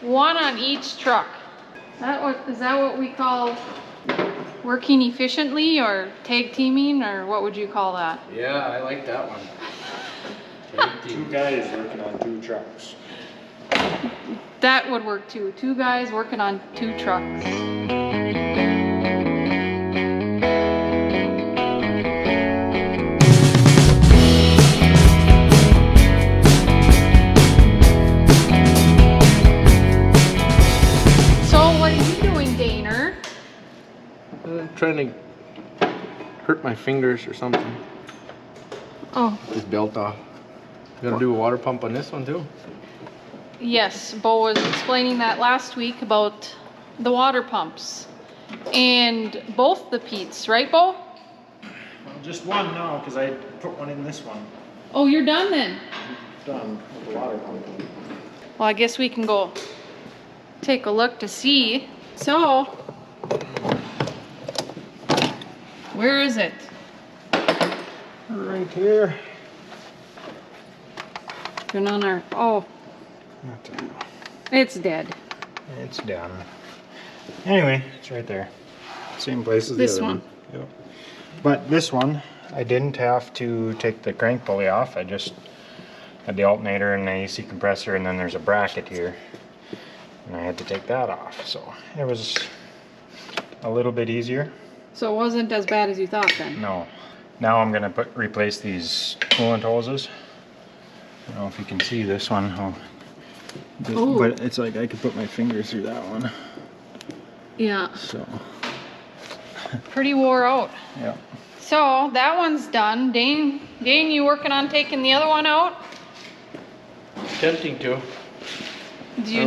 One on each truck. Is that what we call working efficiently, or tag teaming, or what would you call that? Yeah, I like that one. Two guys working on 2 trucks. That would work too. 2 guys working on 2 trucks. I'm trying to hurt my fingers or something. Oh. This belt off. Gotta do a water pump on this one too. Yes, Bo was explaining that last week about the water pumps. And both the Pete's, right, Bo? Well, just one now, because I put one in this one. Oh, you're done then? Done with the water pump. Well, I guess we can go take a look to see. So, where is it? Right here. Turn on our, oh, Not done. it's dead. It's done. Anyway, it's right there. Same place as This the other one. Yep. But this one, I didn't have to take the crank pulley off. I just had the alternator and the AC compressor, and then there's a bracket here. And I had to take that off. So it was a little bit easier. So it wasn't as bad as you thought then? No. Now I'm gonna replace these coolant hoses. I don't know if you can see this one. Ooh. But it's like I could put my finger through that one. Yeah. So, Pretty wore out. yeah. So that one's done. Dane, you working on taking the other one out? Tempting to. Do you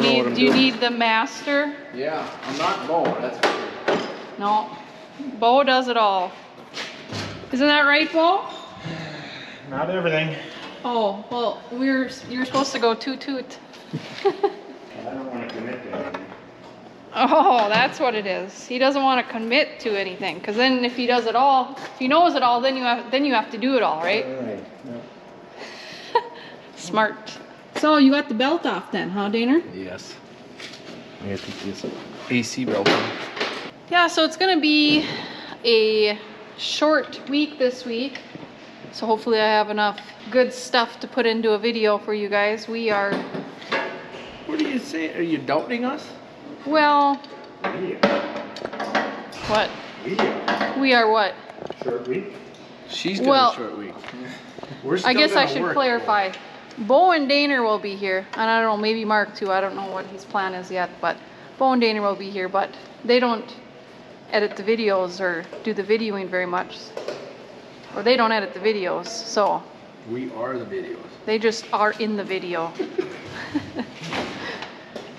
need the master? Yeah, I'm not Bo, that's for sure. No. Bo does it all. Isn't that right, Bo? Not everything. Oh, well, you're supposed to go toot. I don't want to commit to anything. Oh, that's what it is. He doesn't want to commit to anything, because then if he does it all, if he knows it all, then you have to do it all, right? Right. Smart. So you got the belt off then, huh, Daner? Yes. I gotta take this AC belt on. Yeah, so it's gonna be a short week this week. So hopefully I have enough good stuff to put into a video for you guys. We are, What do you say? Are you doubting us? well, what? We are what? Short week. She's got Well, a short week. I guess I should clarify. Bo and Daner will be here, and I don't know, maybe Mark too. I don't know what his plan is yet, but Bo and Daner will be here, but they don't edit the videos or do the videoing very much. Or they don't edit the videos, so We are the videos. they just are in the video.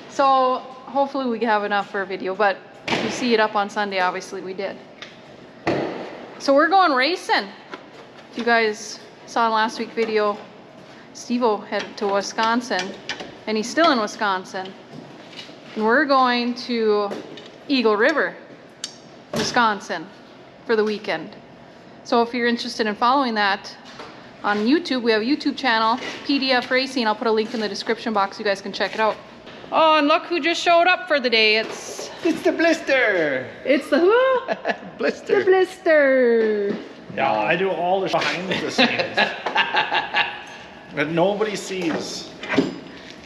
So hopefully we have enough for a video, but if you see it up on Sunday, obviously we did. So we're going racing. If you guys saw in last week's video, Steve-O headed to Wisconsin, and he's still in Wisconsin. And we're going to Eagle River, Wisconsin, for the weekend. So if you're interested in following that on YouTube, we have a YouTube channel, PDF Racing. I'll put a link in the description box. You guys can check it out. Oh, and look who just showed up for the day. It's the blister! the who? Blister! The blister. Yeah, I do all the behind the scenes that nobody sees.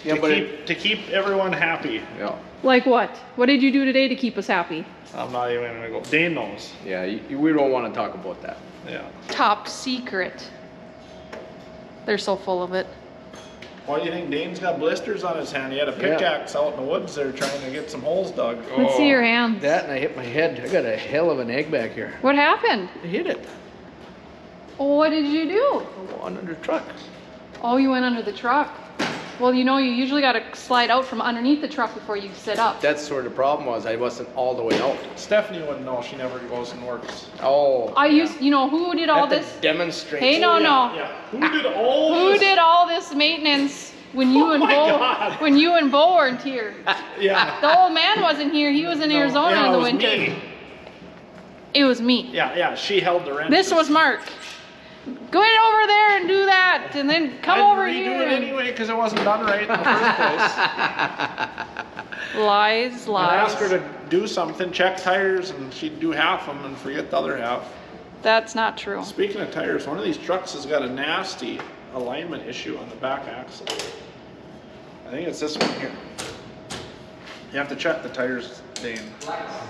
Yeah, To keep everyone happy. Yeah. Like what? What did you do today to keep us happy? I'm not even gonna go. Dane knows. Yeah, we don't want to talk about that. Yeah. Top secret. They're so full of it. Why do you think Dane's got blisters on his hand? He had a pickaxe out in the woods there trying to get some holes dug. Let's see your hands. That and I hit my head. I got a hell of an egg back here. What happened? I hit it. Oh, what did you do? On under truck. Oh, you went under the truck. Well, you know, you usually got to slide out from underneath the truck before you sit up. That's sort of the problem was I wasn't all the way out. Stephanie wouldn't know. She never goes and works. Oh. You know, who did all I have this? to demonstrate. Hey, no. Yeah. Who did all this? Maintenance when you Oh and my Bo God. when you and Bo weren't here? Yeah. The old man wasn't here. He was in Arizona Yeah, in the it was winter. me. It was me. Yeah. She held the wrenches. This was Mark. Go over there and do that, and then come over I'd here. redo it anyway because it wasn't done right in the first place. Lies, I asked her lies. to do something, check tires, and she'd do half of them and forget the other half. That's not true. Speaking of tires, one of these trucks has got a nasty alignment issue on the back axle. I think it's this one here. You have to check the tires, Dane.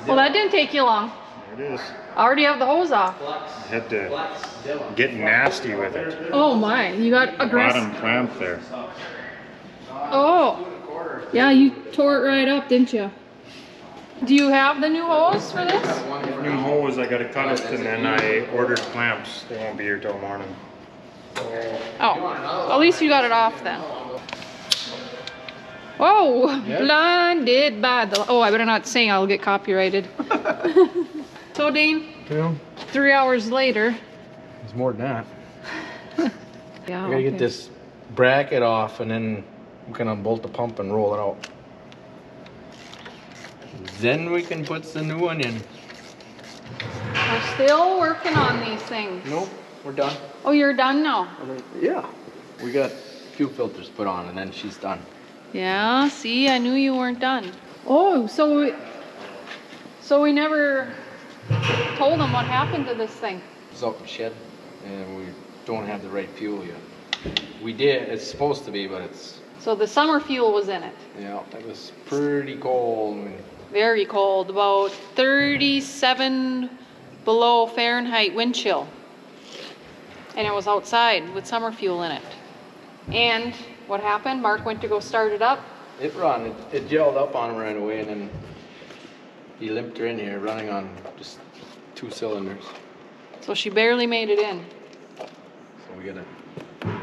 Well, that didn't take you long. There it is. I already have the hose off. I had to get nasty with it. Oh my, you got aggressive. Bottom clamp there. Oh, yeah, you tore it right up, didn't you? Do you have the new hose for this? New hose, I gotta cut it, and then I ordered clamps. They won't be here till morning. Oh, at least you got it off then. Whoa, blinded by the... Oh, I better not sing, I'll get copyrighted. So, Dane, Yeah. 3 hours later. It's more than that. Yeah, I gotta get this bracket off and then we can unbolt the pump and roll it out. Then we can put the new one in. We're still working on these things. Nope, we're done. Oh, you're done now? Yeah. We got fuel filters put on and then she's done. Yeah, see, I knew you weren't done. Oh, so we never told them what happened to this thing. It's out in the shed and we don't have the right fuel yet. We did, it's supposed to be, but it's, So the summer fuel was in it. yeah, it was pretty cold. Very cold, about 37 below Fahrenheit wind chill. And it was outside with summer fuel in it. And what happened? Mark went to go start it up. It gelled up on him right away and then he limped her in here running on just 2 cylinders. So she barely made it in. So we gotta,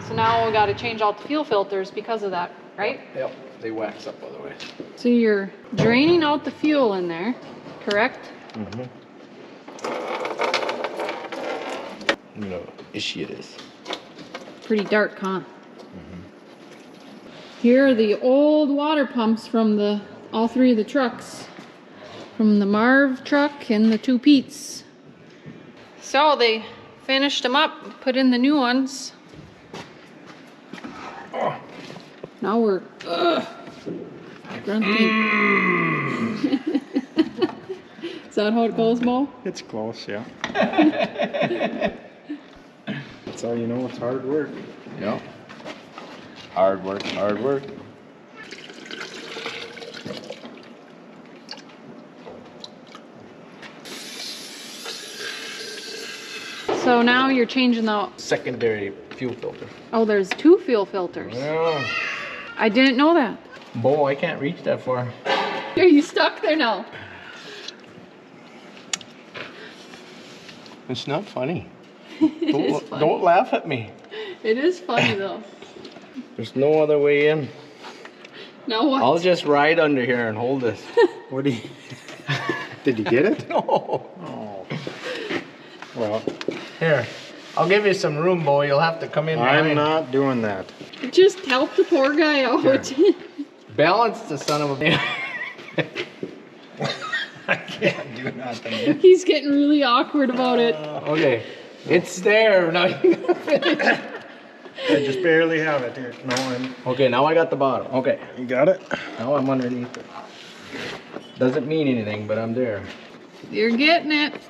So now we got to change out the fuel filters because of that, right? yep, they wax up otherwise. So you're draining out the fuel in there, correct? Mm-hmm. No issue it is. Pretty dark, huh? Here are the old water pumps from all 3 of the trucks. From the Marv truck and the 2 Pete's. So they finished them up, put in the new ones. Now we're grunting. Is that how it goes, Mo? It's close, yeah. That's how you know it's hard work. Yeah. Hard work, hard work. So now you're changing the... Secondary fuel filter. Oh, there's 2 fuel filters. Yeah. I didn't know that. Bo, I can't reach that far. Are you stuck there now? It's not funny. It is funny. Don't laugh at me. It is funny though. There's no other way in. Now what? I'll just ride under here and hold this. What do you... Did you get it? No. Oh. Well, Here, I'll give you some room, Bo. You'll have to come in I'm behind. not doing that. Just help the poor guy out. Balance the son of a... I can't do nothing. He's getting really awkward about it. Okay, it's there. Now you gotta finish. I just barely have it here. No, I'm... Okay, now I got the bottom. Okay, You got it? now I'm underneath it. Doesn't mean anything, but I'm there. You're getting it.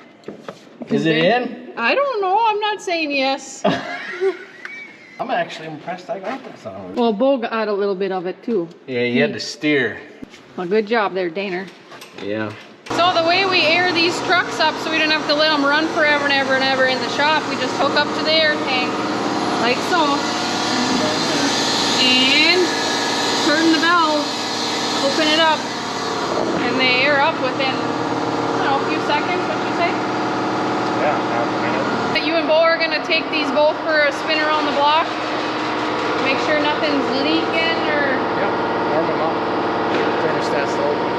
Is it in? I don't know. I'm not saying yes. I'm actually impressed I got this on. Well, Bo got a little bit of it too. Yeah, you had to steer. Well, good job there, Daner. Yeah. So the way we air these trucks up so we don't have to let them run forever and ever and ever in the shop, we just hook up to the air tank, like so. And turn the valve, open it up, and they air up within, I don't know, a few seconds, what'd you say? Yeah, half a minute. You and Bo are gonna take these both for a spin around the block. Make sure nothing's leaking or... Yep, warm them up. Thermostat's open.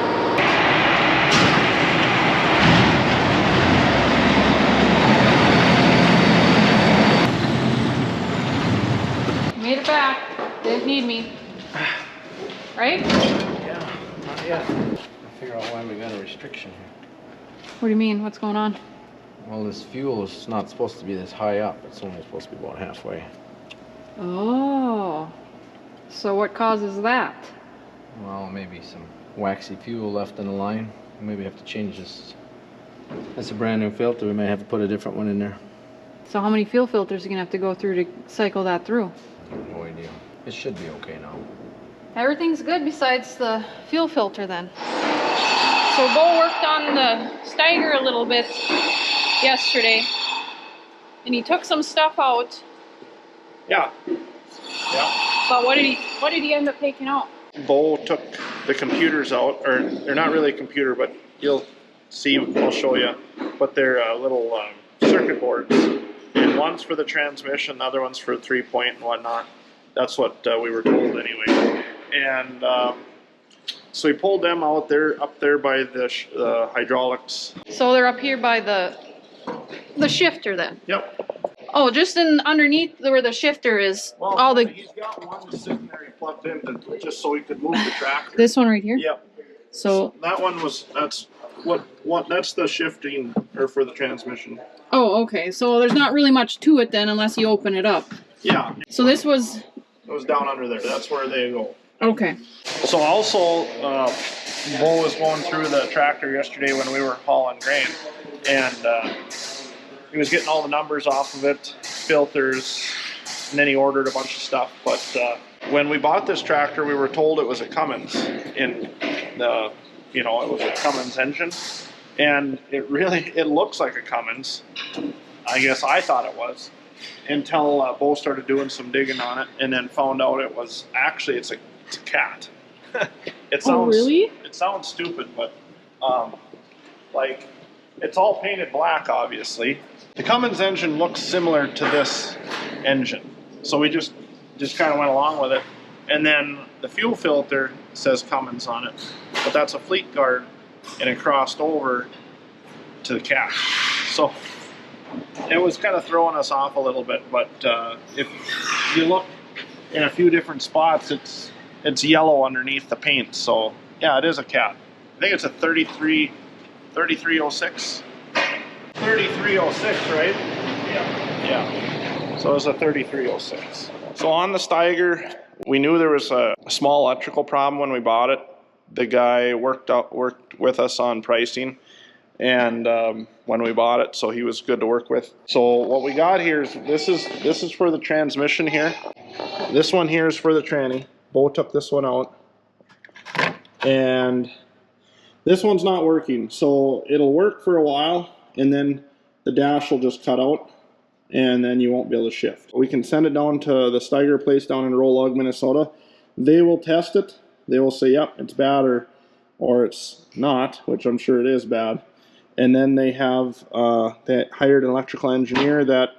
Made it back. Didn't need me. Right? Yeah, not yet. I figure out why we got a restriction here. What do you mean? What's going on? Well, this fuel is not supposed to be this high up. It's only supposed to be about halfway. Oh. So what causes that? well, maybe some waxy fuel left in the line. Maybe have to change this. That's a brand new filter. We may have to put a different one in there. So how many fuel filters are you gonna have to go through to cycle that through? No idea. It should be okay now. Everything's good besides the fuel filter then. So Bo worked on the Steiger a little bit yesterday, and he took some stuff out. Yeah. But what did he end up taking out? Bo took the computers out, or they're not really a computer, but you'll see, I'll show you. But they're little circuit boards. And one's for the transmission, the other one's for 3-point and whatnot. That's what we were told anyway. And so we pulled them out there, up there by the hydraulics. So they're up here by the shifter then? Yep. Oh, just underneath where the shifter is. Well, all the he's got one sitting there he plugged in just so he could move the tractor. This one right here? Yep. So that one was, that's the shifting, or for the transmission. oh, okay. So there's not really much to it then unless you open it up. Yeah. So this was... It was down under there. That's where they go. Okay. So also, Bo was going through the tractor yesterday when we were hauling grain, and he was getting all the numbers off of it, filters, and then he ordered a bunch of stuff. But when we bought this tractor, we were told it was a Cummins in the, it was a Cummins engine, and it looks like a Cummins. I guess I thought it was, until Bo started doing some digging on it, and then found out it was actually it's a cat. It sounds, oh, really? It sounds stupid, but like it's all painted black, obviously. The Cummins engine looks similar to this engine, so we just kind of went along with it. And then the fuel filter says Cummins on it, but that's a Fleet Guard, and it crossed over to the cat. So it was kind of throwing us off a little bit. But if you look in a few different spots, it's yellow underneath the paint. So yeah, it is a cat. I think it's a 3306. 3306, right? Yeah. So it's a 3306. So on the Steiger, we knew there was a small electrical problem when we bought it. The guy worked with us on pricing, and when we bought it, so he was good to work with. So what we got here is this is for the transmission here. This one here is for the tranny. Bo took this one out, and this one's not working. So it'll work for a while, and then the dash will just cut out, and then you won't be able to shift. We can send it down to the Steiger place down in Roseau, Minnesota. They will test it. They will say, yep, it's bad, or it's not, which I'm sure it is bad. And then they have they hired an electrical engineer that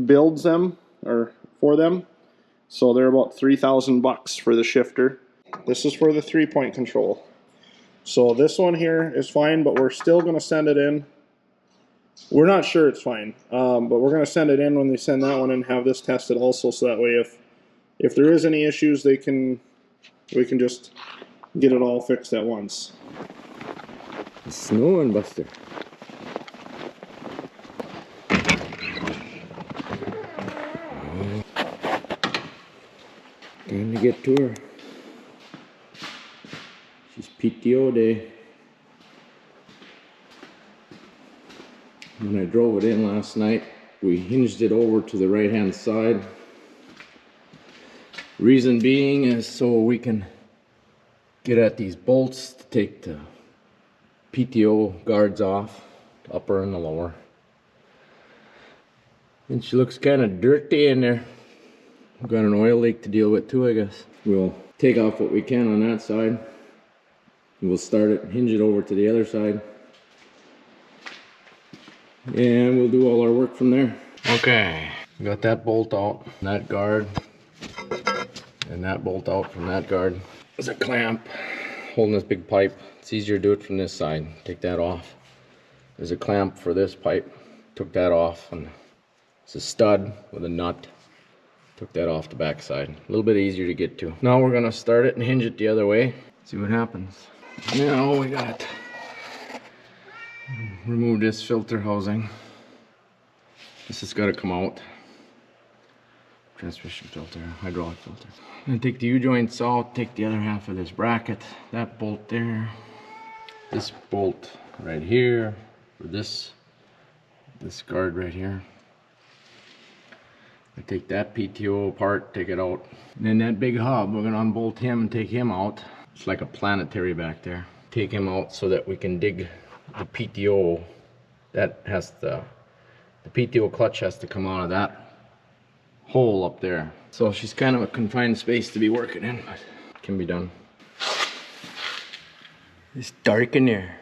builds them, or for them. So they're about $3,000 for the shifter. This is for the 3-point control. So this one here is fine, but we're still going to send it in. We're not sure it's fine, but we're going to send it in when they send that one and have this tested also, so that way if there is any issues, we can just get it all fixed at once. It's snowing, Buster. Time to get to her. She's PTO day. When I drove it in last night, we hinged it over to the right hand side. Reason being is so we can get at these bolts to take the PTO guards off, the upper and the lower. And she looks kind of dirty in there. We've got an oil leak to deal with too, I guess. We'll take off what we can on that side. We'll start it and hinge it over to the other side. And we'll do all our work from there. Okay, got that bolt out, that guard, and that bolt out from that guard. There's a clamp holding this big pipe. It's easier to do it from this side. Take that off. There's a clamp for this pipe. Took that off, and it's a stud with a nut. Took that off the back side. A little bit easier to get to. Now we're gonna start it and hinge it the other way. See what happens. Now we got remove this filter housing. This has got to come out. transmission filter, hydraulic filter. I'm gonna take the U-joints out, take the other half of this bracket, that bolt there, this bolt right here, or this guard right here. I take that PTO apart, take it out. And then that big hub, we're gonna unbolt him and take him out. It's like a planetary back there. Take him out so that we can dig the PTO. That has the PTO clutch has to come out of that hole up there. So she's kind of a confined space to be working in, but it can be done. It's dark in there.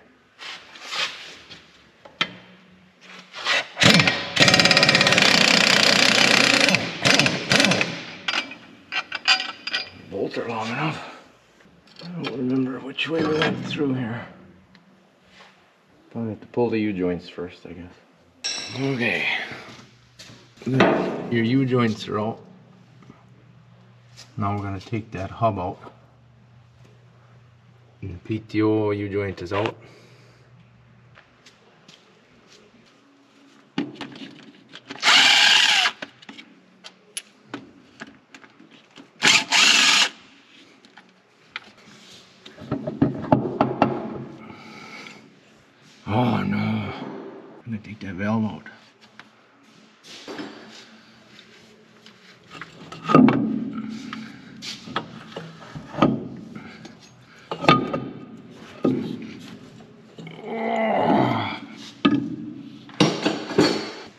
Bolts are long enough. I don't remember which way we went through here. Probably have to pull the U-joints first, I guess. Okay. Your U-joints are out. Now we're going to take that hub out. And the PTO U-joint is out. Oh no, I'm gonna take that valve out.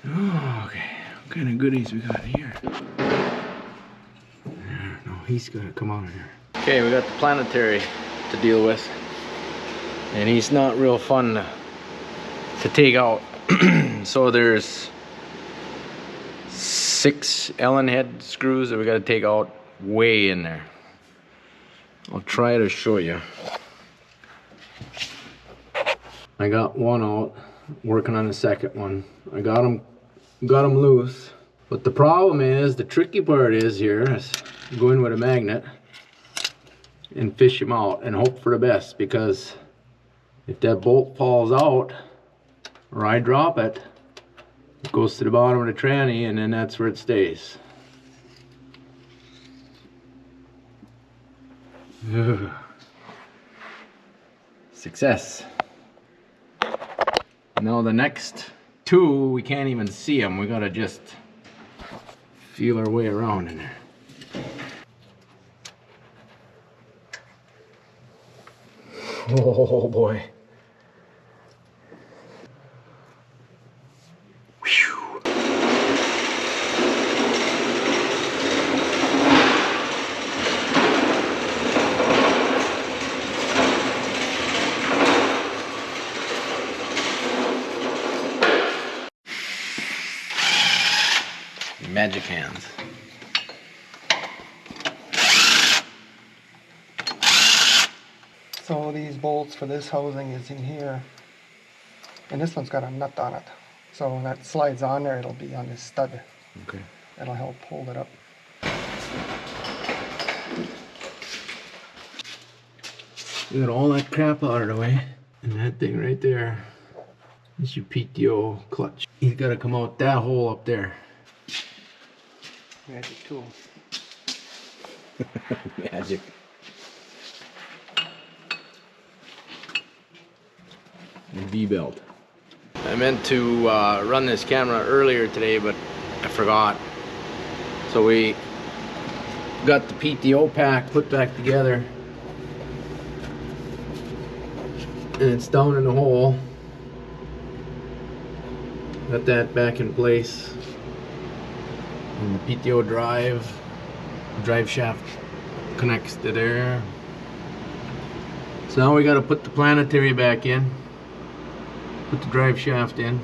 Oh, okay, what kind of goodies we got here? No, he's gotta come out of here. Okay, we got the planetary to deal with. And he's not real fun to take out. So there's 6 Allen head screws that we got to take out way in there. I'll try to show you. I got one out, working on the second one. I got them loose. But the problem is, the tricky part is here is go in with a magnet and fish them out and hope for the best, because if that bolt falls out or I drop it, it goes to the bottom of the tranny and then that's where it stays. Ugh. Success. Now the next 2, we can't even see them. We gotta just feel our way around in there. Oh boy. Magic hands. So these bolts for this housing is in here, and this one's got a nut on it. So when that slides on there, it'll be on this stud. Okay. That'll help hold it up. We got all that crap out of the way, and that thing right there is your PTO clutch. He's got to come out that hole up there. Magic tool. Magic. And V-belt. I meant to run this camera earlier today, but I forgot. So we got the PTO pack put back together, and it's down in the hole. Got that back in place. And the PTO drive shaft connects to there. So now we got to put the planetary back in, put the drive shaft in,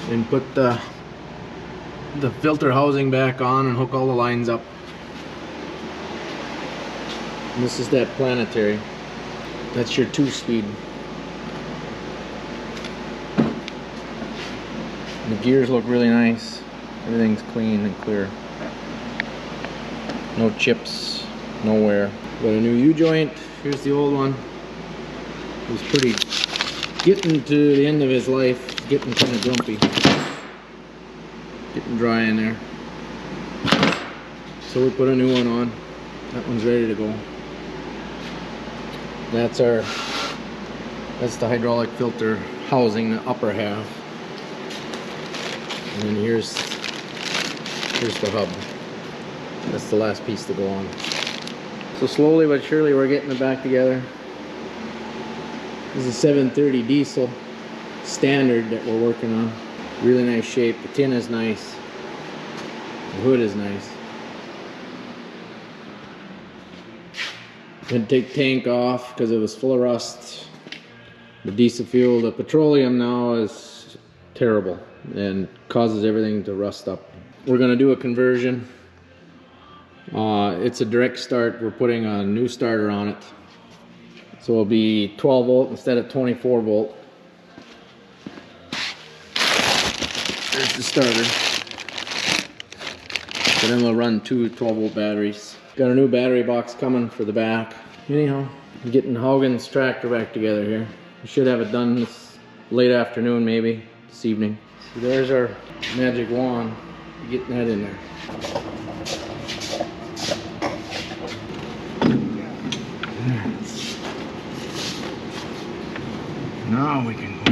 and put the filter housing back on and hook all the lines up. And this is that planetary. That's your 2-speed. The gears look really nice. Everything's clean and clear. No chips, nowhere. Got a new U-joint. Here's the old one. It was pretty, getting to the end of his life, getting kind of grumpy. Getting dry in there. So we put a new one on. That one's ready to go. That's the hydraulic filter housing, the upper half. And then here's the hub. That's the last piece to go on. So slowly but surely we're getting it back together. This is a 730 diesel standard that we're working on. Really nice shape. The tin is nice. The hood is nice. Had to take tank off because it was full of rust. The diesel fuel, the petroleum now is terrible and causes everything to rust up. We're gonna do a conversion. It's a direct start. We're putting a new starter on it. So it'll be 12 volt instead of 24 volt. There's the starter. So then we'll run two 12 volt batteries. Got a new battery box coming for the back. Anyhow, I'm getting Haugen's tractor back together here. We should have it done this late afternoon, maybe this evening. So there's our magic wand. Getting that in there. Now we can go.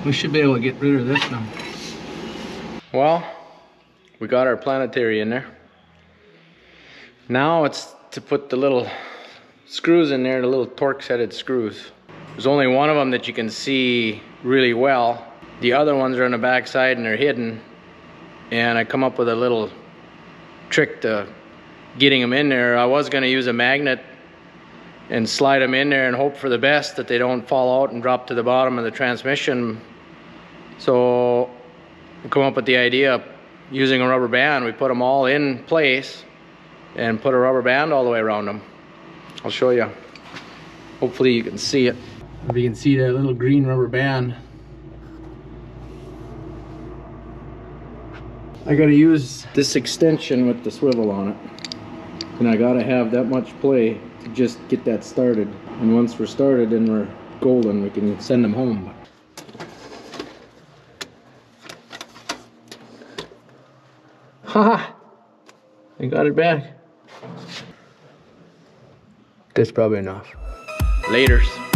We should be able to get rid of this now. Well, we got our planetary in there. Now it's to put the little screws in there, the little Torx-headed screws. There's only one of them that you can see really well. The other ones are on the back side and they're hidden. And I come up with a little trick to getting them in there. I was going to use a magnet and slide them in there and hope for the best that they don't fall out and drop to the bottom of the transmission. So we come up with the idea of using a rubber band. We put them all in place and put a rubber band all the way around them. I'll show you. Hopefully you can see it. If you can see that little green rubber band. I gotta use this extension with the swivel on it. And I gotta have that much play to just get that started. And once we're started, then we're golden. We can send them home. Haha! I got it back. That's probably enough. Laters.